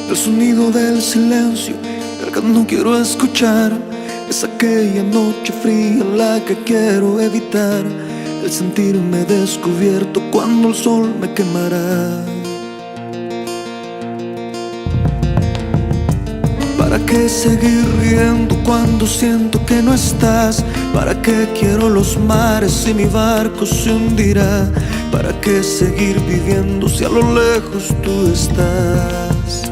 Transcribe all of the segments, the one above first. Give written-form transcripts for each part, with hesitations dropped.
El sonido del silencio, el que no quiero escuchar. Es aquella noche fría la que quiero evitar. El sentirme descubierto cuando el sol me quemará. ¿Para qué seguir riendo cuando siento que no estás? ¿Para qué quiero los mares si mi barco se hundirá? ¿Para qué seguir viviendo si a lo lejos tú estás?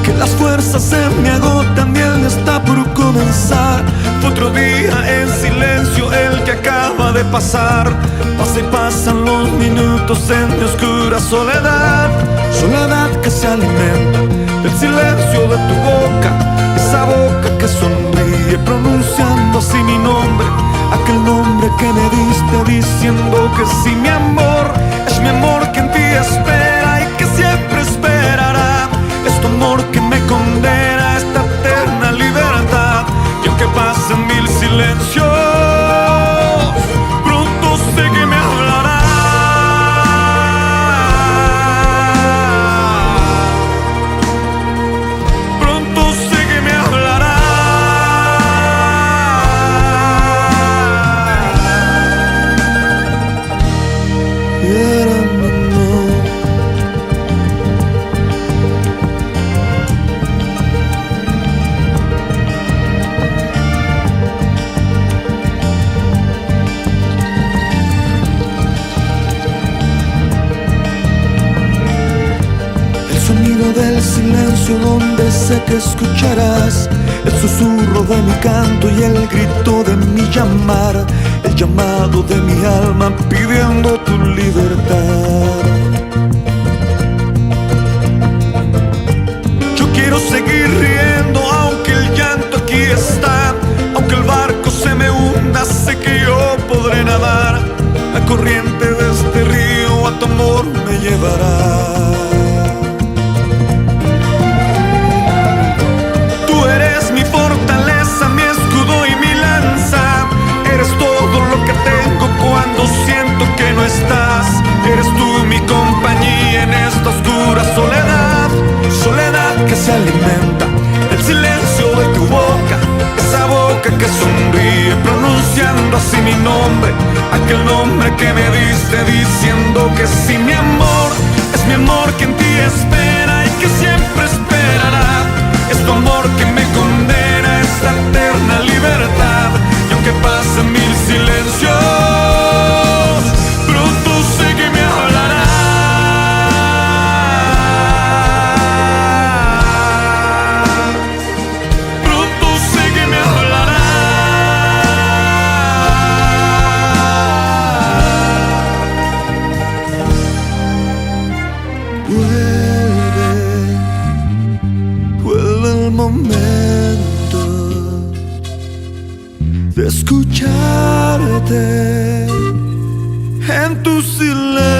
Que las fuerzas se me agotan y el día está por comenzar. Fue otro día en silencio el que acaba de pasar. Pasa y pasan los minutos en mi oscura soledad. Soledad que se alimenta del silencio de tu boca. Esa boca que sonríe pronunciando así mi nombre. Aquel nombre que me diste diciendo que sí, mi amor. Es mi amor que en ti espera y que siempre esperará. Es tu amor que me condena a esta eterna libertad. Y aunque pasen mil silencios, pronto sé que me hablará. Pronto sé que me hablará. El sonido del silencio donde sé que escucharás. El susurro de mi canto y el grito de mi llamar. El llamado de mi alma pidiendo tu libertad. Yo quiero seguir riendo aunque el llanto aquí está. Aunque el barco se me hunda, sé que yo podré nadar. La corriente de este río a tu amor me llevará. Eres tú mi compañía en esta oscura soledad. Soledad que se alimenta del silencio de tu boca. Esa boca que sonríe pronunciando así mi nombre. Aquel nombre que me diste diciendo que sí, mi amor. Es mi amor que en ti espera y que siempre esperará. Es tu amor que me condena a esta eterna libertad. Y aunque pasen mil silencios, vuelve el momento de escucharte en tu silencio.